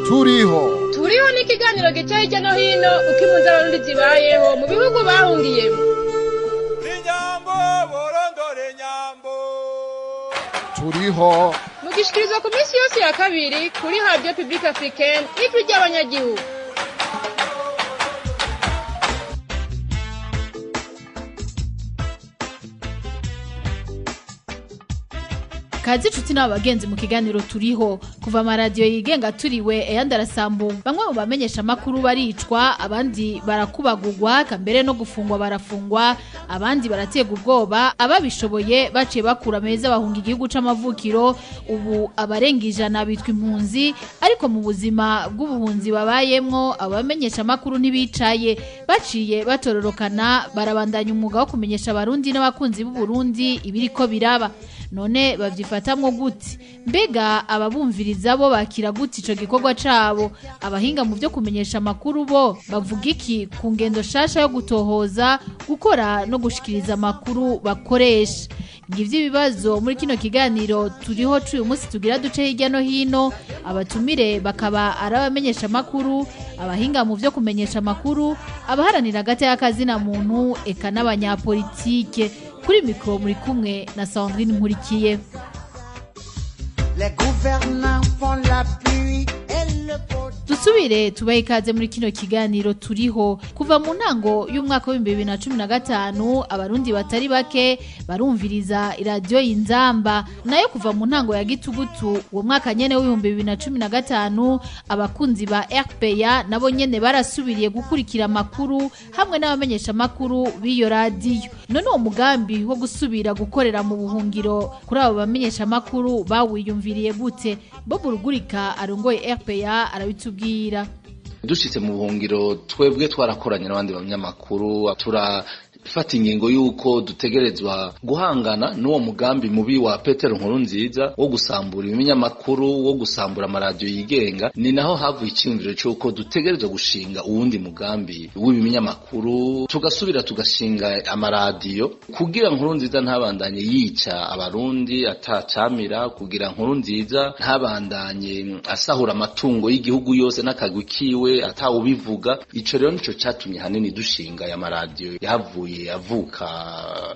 Turiho ni ikiganiro gica hirya no hino uko impunzi z'abarundi zibayeho mu bihugu bahungiyemo. Turiho mugishikirizwa ku minsi yose ya kabiri kuri Radio Publique Africaine ijwi ry'abanyagihugu. Kazi cuti n'abagenzi mu kiganiro Turiho kuva amaradiyo yigenga turiwe eyandi arasambuka. Bamwe mu bamenyesha makuru baricwa, abandi barakubagurwa, kambere no gufungwa barafungwa, abandi baratega ubwoba, ababishoboye baciye bakura meza bahunga igihugu c'amavukiro. Ubu abarenga 100 bitwa impunzi, ariko mu buzima bw'ubuhunzi babayemwo abamenyesha makuru ntibicaye, baciye batororokana barabandanya umwuga wo kumenyesha abarundi n'abakunzi b'u Burundi ibiriko biraba. None bavyifatamwo gute? Mbega ababumviriza bo bakira gute ico gikorwa cabo? Abahinga mu byo kumenyesha makuru bo bavuga iki ku ngendo shasha yo gutohoza, gukora no gushikiriza makuru bakoresha? Ngivyo ibibazo muri kino kiganiro Turiho uyu munsi tugira duce hirya no hino. Abatumire bakaba arabamenyesha makuru, abahinga mu byo kumenyesha makuru, abaharanira agate y'akazi na muntu, eka n'abanyapolitike. Kuri mikro muri kumwe na Sandrine Nkurikiye. Dusubire tubaye ikaze muri kino kiganiro Turiho. Kuva mu ntango y'umwaka wa 2015 abarundi batari bake barumviriza iradiyo y'Inzamba, nayo kuva mu ntango ya gitugutu uwo mwaka nyene wa 2015 abakunzi ba RPA nabo nyene barasubiriye gukurikira makuru hamwe n'abamenyesha makuru b'iyo radiyo. None uwo mugambi wo gusubira gukorera mu buhungiro kuri abo bamenyesha makuru bawiyumviriye gute? Bob Rugurika arongoye RPA arabitubwira. Dushitse mu buhungiro twebwe twarakoranye n'abandi banyamakuru, fata ingingo yuko dutegerezwa guhangana n'uwo mugambi mubi wa Petero Nkurunziza wo gusambura ibinyamakuru, wo gusambura amaradiyo yigenga. Ni naho havuye icyumviro cyuko dutegerezwa gushinga uwundi mugambi w'ibinyamakuru, tugasubira tugashinga amaradiyo kugira Nkurunziza ntabandanye yica abarundi atacamira, kugira Nkurunziza ntabandanye asahura amatungo y'igihugu yose n'akagwi kiwe atawubivuga. Ico rero nico cyatumye hanini dushinga aya maradiyo yahavuye avuka.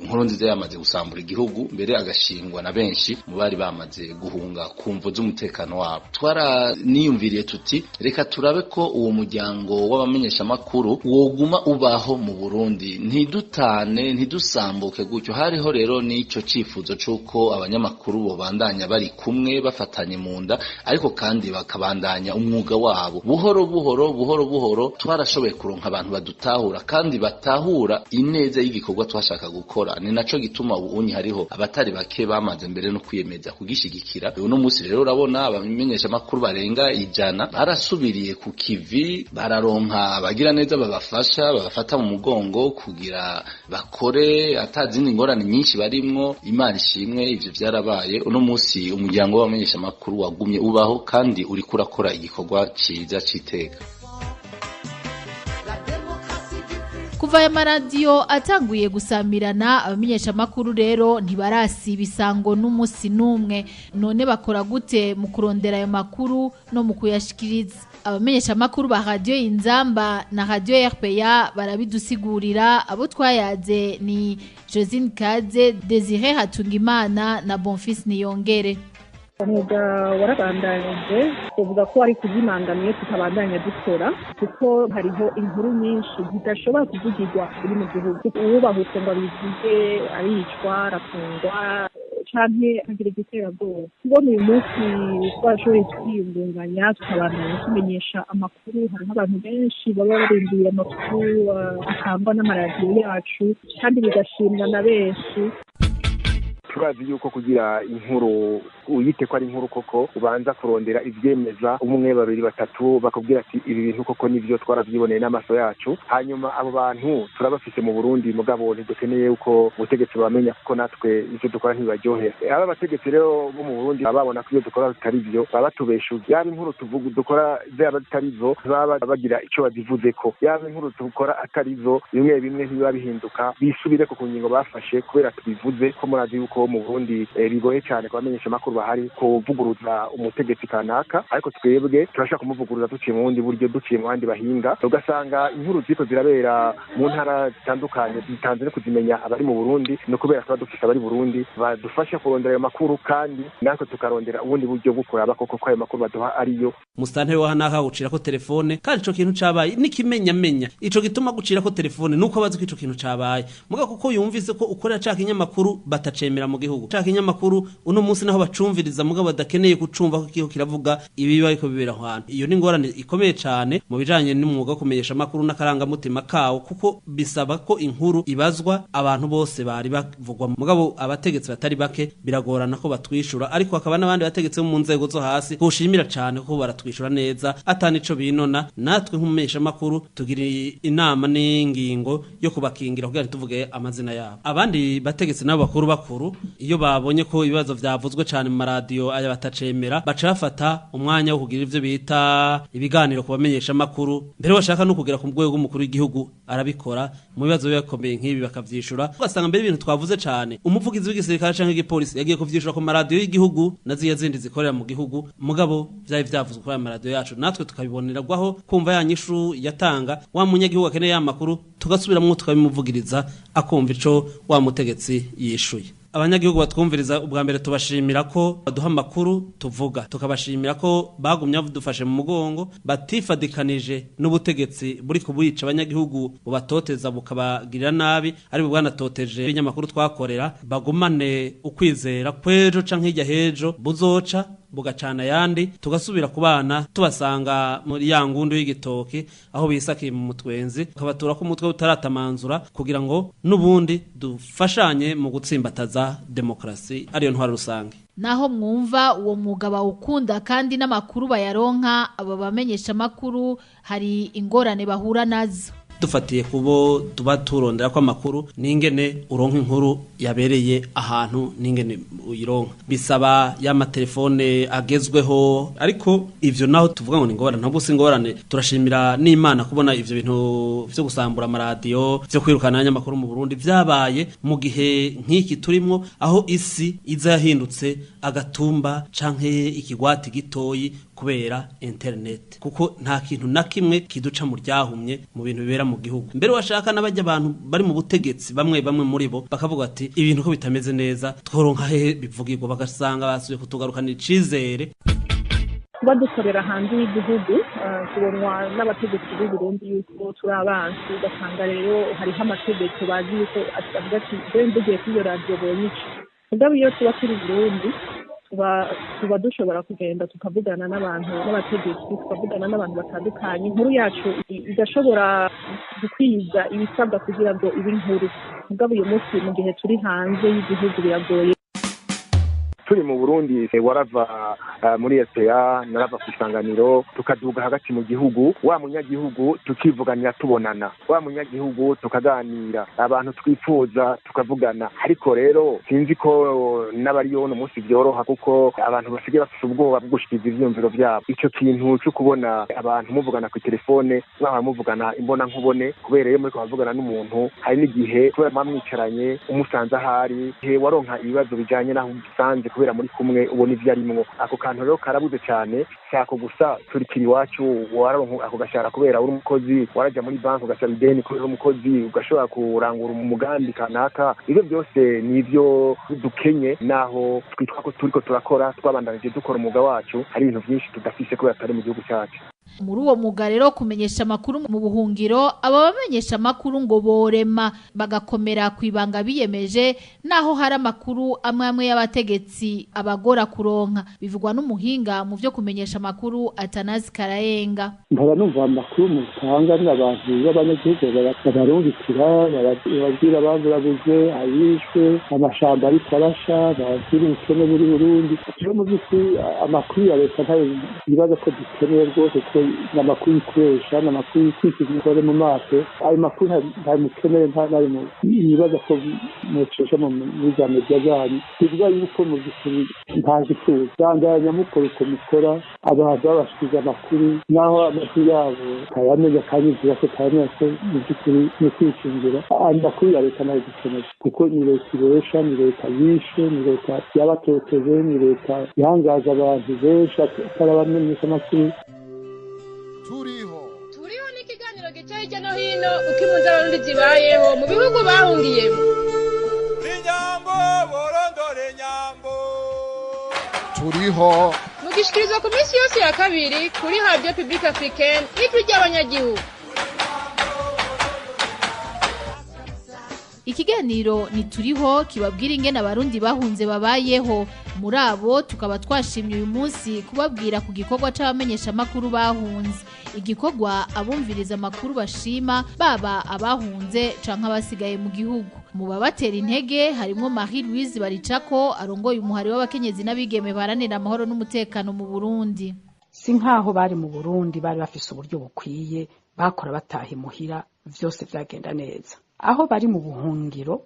Nkurunziza yamaze gusambura igihugu, mbere agashingwa na benshi mu bari bamaze guhunga kumvo z'umutekano wabo. Twaraniyumviriye tuti reka turabe ko uwo muryango w'abamenyesha makuru woguma ubaho mu Burundi, ntidutane ntidusambuke gutyo. Hariho rero n'ico cifuzo c'uko abanyamakuru bo bandanya bari kumwe bafatanye mu nda, ariko kandi bakabandanya umwuga wabo buhoro buhoro. Twarashoboye kuronka abantu badutahura kandi batahura ineza y'igikorwa twashaka gukora. Ni naco gituma ubunyi hariho abatari bake bamaze mbere no kwiyemeza kugishigikira. Uno munsi rero urabona abamenyesha makuru barenga 100 barasubiriye ku kivi, bararonka abagira neza babafata mu mugongo kugira bakore atazindi ngorane nyinshi barimwo. Imana ishimwe ivyo vyarabaye. Uno munsi umuryango w'abamenyesha makuru wagumye ubaho kandi uri kurakora igikorwa ciza citeka. Kuva ya maradiyo atanguye gusamirana, abamenyesha makuru rero ntibarasiba isango n'umusi numwe. None bakora gute mu kurondera ayo makuru no mu kuyashikiriza? Abamenyesha makuru ba Radio Inzamba na Radio RPA barabidusigurira. Abo twayaze ni Josine Kaze, Desire Hatungimana na Bonfils Niyongere. Umwuga warabandanije, kuvuga ko ari kuzimangamiye tutabandanya dukora kuko hariho inkuru nyinshi zidashobora kuvugirwa uri mu gihugu. Uwubahutse ngo bivuge aricwa, arafungwa canke agira igiterabwoba. Kubona uyu munsi twashoboye kwiyungunganya tukabandanya tumenyesha amakuru. Hariho abantu benshi baba barindiriye amakuru atangwa n'amaradiyo yacu kandi bigashimwa na benshi. Turazi yuko kugira inkuru uyite ko ari inkuru koko ubanza kurondera ivyemeza 1 2 3 bakubwira ati ibi bintu koko nivyo twaravyiboneye n'amaso yacu. Hanyuma abo bantu turabafise mu Burundi, mugabo ntidukeneye uko ubutegetsi bamenya kuko natwe ivyo dukora ntibaryohera. Aba bategetsi rero bo mu Burundi babona ko ivyo dukora bitari byo, babatubeshuza. Yaba inkuru tuvuga dukora zaba bitarizo, baba bagira ico bazivuze ko. Yaba inkuru dukora atarizo, bimwe ntibiba bihinduka, bisubire ku ngingo bafashe kubera tubivuze ko murazi yuko mu Burundi bigoye cyane kubamenyesha makuru bahari kuvuguruza umutegetsi kanaka, ariko twebwe turashaka kumuvuguruza duciye mu bundi buryo, duciye mu bandi bahinga, ugasanga inkuru ziko zirabera mu ntara zitandukanye zitanze no kuzimenya abari mu Burundi, no kubera ko dufite abari Burundi badufasha kurondera ayo makuru, kandi natwe tukarondera ubundi buryo bwo kuraba koko ko ayo makuru baduha ariyo. Musitanteri wa hanaha ucira ko telefone, kandi ico kintu cabaye nikimenya ico gituma gucira ko telefone nuko bazi ko ico kintu cabaye, muga kuko yumvise ko ukorera caka inyamakuru batacemera mu gihugu, caka inyamakuru uno munsi naho bacumviriza muga badakeneye kucumva ko kiho kiravuga ibiba ariko bibera hwantu. Iyo ni ngorane ikomeye cyane mu bijanye n'umwuga wo kumenyesha makuru n'akarangamutima kawo, kuko bisaba ko inkuru ibazwa abantu bose bari bavugwa, mugabo abategetsi batari bake biragorana ko batwishura, ariko hakaba n'abandi bategetsi mu nzego zo hasi kushimira cyane ko baratwishura neza atani ico binona. Natwe nk'umumenyesha makuru tugira inama n'ingingo yo kubakingira kugira tuvuge amazina yabo. Abandi bategetsi nabo bakuru iyo babonye ko ibibazo vyavuzwe cyane mu maradiyo aya batacemera, baca bafata umwanya wo kugira ivyo bita ibiganiro kubamenyesha makuru, mbere bashaka no kugira ku rwego rw'umukuru w'igihugu arabikora mu bibazo bikomeye nk'ibi bakavyishura. Ugasanga mbere ibintu twavuze cyane umuvugizi w'igisirikare canke igipolisi yagiye kuvyishura ku maradiyo y'igihugu naziye zindi zikorera mu gihugu, mugabo vyavuzwe kuri maradiyo yacu, natwe tukabiboneragwaho kumva yanyishu yatanga wa munyagihugu akeneye ya makuru, tugasubiramo tukabimuvugiriza akumva ico wa mutegetsi yishuye. Abanyagihugu batwumviriza ubwa mbere tubashimira ko baduha makuru tuvuga, tukabashimira ko bagumya badufashe mu mugongo, batifadikanije n'ubutegetsi buri kubica abanyagihugu bubatoteza bukabagirira nabi, ari bwanatoteje ibinyamakuru twakorera, bagumane ukwizera kwejo canke hirya hejo buzoca bugacana yandi, tugasubira kubana tubasanga muri ya ngundu y'igitoki aho bisakiye mu mutwenzi, tukabatura ko umutwe utaratamanzura kugira ngo nubundi dufashanye mu gutsimbataza demokrasi ariyo ntwaro rusange. Naho mwumva uwo mwuga bawukunda kandi n'amakuru bayaronka, aba bamenyesha makuru hari ingorane bahura nazo. Dufatiye kubo tuba turondera ko amakuru ningene uronka inkuru yabereye ahantu ningene uyironka, bisaba ya matelefone agezweho, ariko ivyo naho tuvuga ngo ni ngorane ntabwo singorane. Turashimira n'Imana kubona ivyo bintu vyo gusambura amaradiyo vyo kwirukana abanyamakuru mu Burundi vyabaye mu gihe nk'iki turimo, aho isi iza yahindutse agatumba canke ikigwati gitoyi kubera internet, kuko nta kintu na kimwe kiduca mu ryahumye mu bintu bibera mu gihugu. Mbere washaka n'abajya abantu bari mu butegetsi bamwe muri bo bakavuga ati ibintu ko bitameze neza tworonka hehe bivugirwa, bagasanga basubiye kutugarukana icizere. Kuba dukorera hanze y'igihugu tubonwa n'abategetsi b'u Burundi yuko turi abansi, ugasanga rero hariho amategeko bazi yuko avuga ati ndugiye kuri iyo radiyo bonyica, mugabo iyo tuba turi Burundi tuba dushobora kugenda tukavugana n'abategetsi, tukavugana n'abantu batandukanye, inkuru yacu igashobora gukwiza ibisabwa kugira ngo ibe inkuru. Mugabo uyu munsi mu gihe turi hanze y'igihugu biragoye. Turi mu Burundi warava muri RPA narava ku Isanganiro tukaduga hagati mu gihugu, wa munyagihugu tukivuganira tubonana, wa munyagihugu tukaganira, abantu twifuza tukavugana. Ariko rero sinzi ko n'abariyo no munsi byoroha, kuko abantu basigaye bafite ubwoba bwo gushikiza ivyumviro byabo. Ico kintu cyo kubona abantu muvugana ku telefone n'aho muvugana imbona nkubone, kubera iyo muri kuvugana n'umuntu hari n'igihe kubera mwamwicaranye umusanze ahari, he waronka ibibazo bijanye naho usanze kubera muri kumwe ubona ivyo arimwo. Ako kantu rero karabuze cyane, cyako gusa turi kiri iwacu wararonka ako gashara kubera uri umukozi, waraja muri banki ugasaba ideni kubera umukozi, ugashobora kurangura umugambi kanaka. Ivyo byose nivyo dukenye, naho twitwa ko turiko turakora twabandanije dukora umwuga wacu, hari ibintu byinshi tudafise kubera atari mu gihugu cyacu. Muri uwo mwuga rero kumenyesha makuru mu buhungiro, aba bamenyesha makuru ngo borema bagakomera kwibanga biyemeje, naho hari amakuru amwe y'abategetsi abagora kuronka. Bivugwa n'umuhinga mu byo kumenyesha makuru Atanazi Karayenga. Mpora numva amakuru mu tanga n'abantu b'abanyagihugu bararungikira, babwira ababurabuze, ayishwe, amashamba ari karasha, babwira ubukene muri Burundi. Iyo mu by'ukuri amakuru ya leta ntayo ibibazo ko dukeneye rwose ko n'amakuru y'ikoresha n'amakuru y'ikizimikore mu maso ayo makuru nta mukeneye nta nari mu ibibazo ko mucesha muri za media zanyu bivuga yuko mu by'ukuri nta gituza bandanya mukora uko mukora abantu babashikiza amakuru naho amakuru yabo kayamenya kanyizira ko kayamenya ko mu by'ukuri no kwikingira amakuru ya leta nayo dukeneye kuko ni leta iresha ni leta yishe ni leta y'abatoteje ni leta yangaza abantu benshi atarabamenyesha amakuru. Turiho ni ikiganiro gica hirya no hino uko impunzi z'abarundi zibayeho mu bihugu bahungiyemo. Inyambo borondore nyambo Turiho Mugishikirizwa ku minsi yose ya kabiri kuri Radio Publique Africaine ijwi ry'abanyagihugu. Ikiganiro ni Turiho kibabwira ingene abarundi bahunze babayeho. Muri abo tukaba twashimye uyu munsi kubabwira ku gikorwa c'abamenyesha makuru bahunze. Igikorwa abumviriza amakuru bashima baba abahunze canke abasigaye mu gihugu. Mu babatera intege harimo Marie Louise Baricako arongoye umuhari w'abakenyezi n'abigeme baranira amahoro n'umutekano mu Burundi. Si nkaho bari mu Burundi bari bafise uburyo bukwiye bakora bataha imuhira vyose vyagenda neza. Aho bari mu buhungiro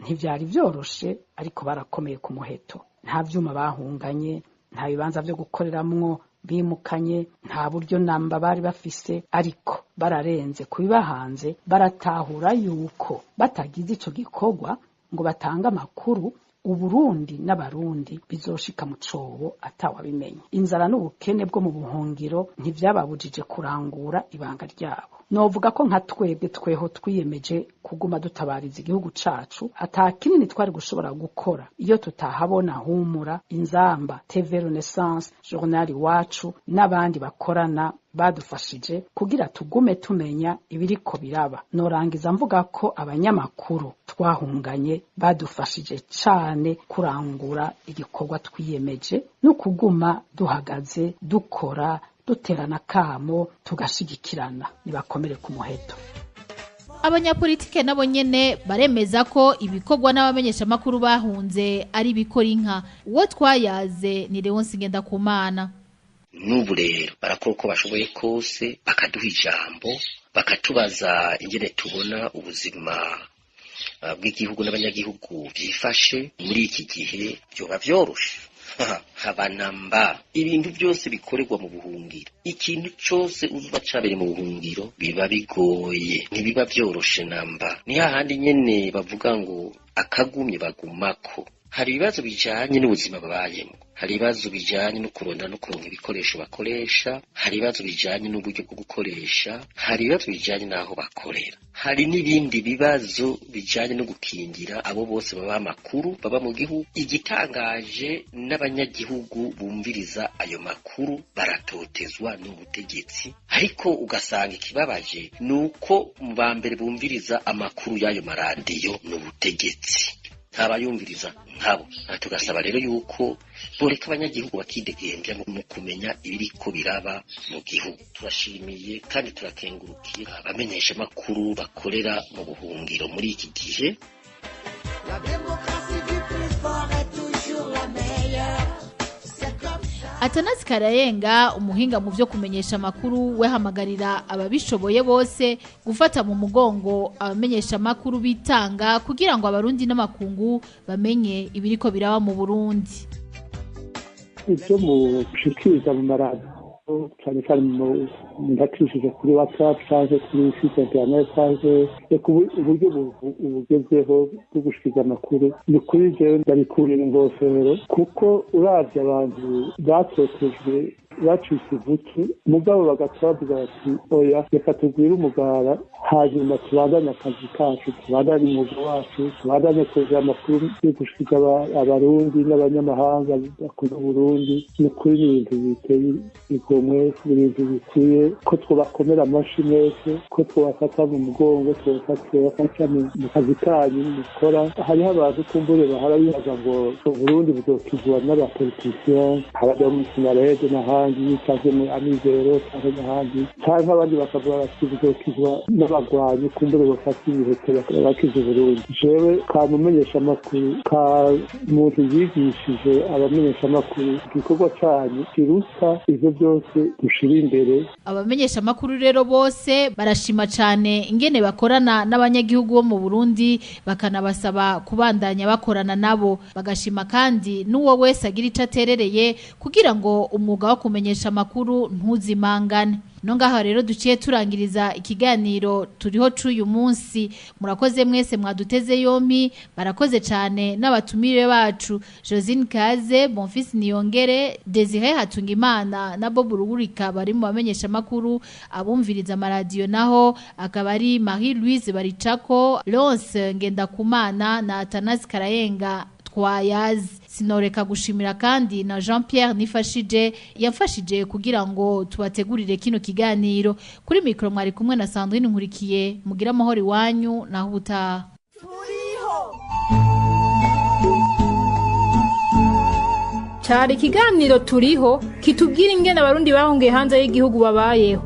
ntivyari vyoroshe ariko barakomeye ku muheto. Nta vyuma bahunganye, nta bibanza vyo gukoreramwo bimukanye, nta buryo namba bari bafise ariko bararenze kubibahanze baratahura yuko batagize ico gikorwa ngo batanga amakuru Uburundi n'abarundi bizoshika mu cobo atawabimenye. Inzara n'ubukene bwo mu buhungiro ntivyababujije kurangura ibanga ryabo. Novuga ko nka twebwe tweho twiyemeje kuguma dutabariza igihugu cacu atakinini twari gushobora gukora iyo tutahabona Humura, Inzamba, TV Renaissance, Journal Iwacu n'abandi bakorana badufashije kugira tugume tumenya ibiriko biraba. Norangiza mvuga ko abanyamakuru twahunganye badufashije cane kurangura igikorwa twiyemeje no kuguma duhagaze dukora duterana kamo tugashigikirana nibakomere ku muheto. Abanyapolitike nabo nyene baremeza ko ibikorwa n'abamenyesha makuru bahunze ari bikora inka. Uwo twayaze ni Leonce Ngendakumana. N'ubu rero barakora uko bashoboye kose bakaduha ijambo bakatubaza ingene tubona ubuzima bw'igihugu n'abanyagihugu byifashe muri iki gihe byoba vyoroshe. Habanamba ibintu byose bikorerwa mu buhungiro, ikintu cyose uzuba cabere mu buhungiro biba bigoye ntibiba vyoroshe namba. Ni hahandi nyene bavuga ngo akagumye bagumako. Hari ibibazo bijanye n'ubuzima babayemo, hari ibibazo bijanye no kurondera no kuronka ibikoresho bakoresha, hari ibibazo bijanye n'uburyo bwo gukoresha, hari ibibazo bijanye n'aho bakorera, hari n'ibindi bibazo bijanye no gukingira abo bose baba makuru baba mu gihugu. Igitangaje n'abanyagihugu bumviriza ayo makuru baratotezwa n'ubutegetsi, ariko ugasanga ikibabaje nuko mu bambere bumviriza amakuru y'ayo maradiyo n'ubutegetsi abayumviriza nkabo. Tugasaba rero yuko boreka abanyagihugu bakidegembya mu kumenya ibiriko biraba mu gihugu. Turashimiye kandi turakengurukiye abamenyesha makuru bakorera mu buhungiro muri iki gihe. La démocratie du plus fort est toujours la meilleure. Atanazi Karayenga umuhinga mu byo kumenyesha makuru wehamagarira ababishoboye bose gufata mu mugongo abamenyesha makuru bitanga kugira ngo abarundi n'amakungu bamenye ibiriko biraba mu Burundi. Ibyo mu gushikiriza mu maradiyo cyane cyane mu ndakishije kuri WhatsApp cyangwa kuri site internet cyangwa uburyo bugezweho bwo gushikiriza amakuru ni kuri jewe ndabikuriye ingofero kuko uravye abantu batotejwe bacitse ivuki mugabo bagacavuga bati oya reka tugwire umugara hanyuma tubandanye akazi kacu tubandanye umwuga wacu tubandanye kugira amakuru yo gushika abarundi n'abanyamahanga bakunda Burundi. Ni kuri ibintu biteye igomwe, ibintu bikwiye ko twobakomera amashi mwese, ko twobafata mu mugongo, twobafata mu kazi kanyu mukora. Hariho abantu kumbure bahara bibaza ngo Burundi buzokizwa n'abapolitisiyen haraja mu sinarede n'ahandi nyange cyangwa mu amizero cyangwa n'ahandi cyangwa abandi bakavuga bati bizokizwa n'abagwanyi kumbure bafata ibihete bakize Burundi. Jewe kamumenyesha amakuru ka muntu yigishije abamenyesha amakuru igikorwa cyanyu kiruta ivyo byose dushira imbere. Abamenyesha amakuru rero bose barashima cyane ingene bakorana n'abanyagihugu bo mu Burundi bakanabasaba kubandanya bakorana nabo, bagashima kandi n'uwo wese agira ico aterereye kugira ngo umwuga wo kumenyesha amakuru ntuzimangane. Nongaha rero duciye turangiriza ikiganiro turiho c'uyu munsi. Murakoze mwese mwaduteze yompi, barakoze cyane n'abatumire bacu Josine Kaze, Bonfils Niyongere, Desire Hatungimana na Bob Rugurika bari mu bamenyesha makuru abumviriza amaradiyo, naho akaba ari Marie Louise Baricako, Lance Ngendakumana na Athanase Karayenga twayazi. Sinoreka gushimira kandi na Jean Pierre Nifashije yafashije kugira ngo tubategurire kino kiganiro. Kuri mikro mwari kumwe na Sandrine Nkurikiye. Mugira amahoro iwanyu naho ubutaha. Cyari ikiganiro turiho kitubwira ingene abarundi bahungiye hanze y'igihugu babayeho.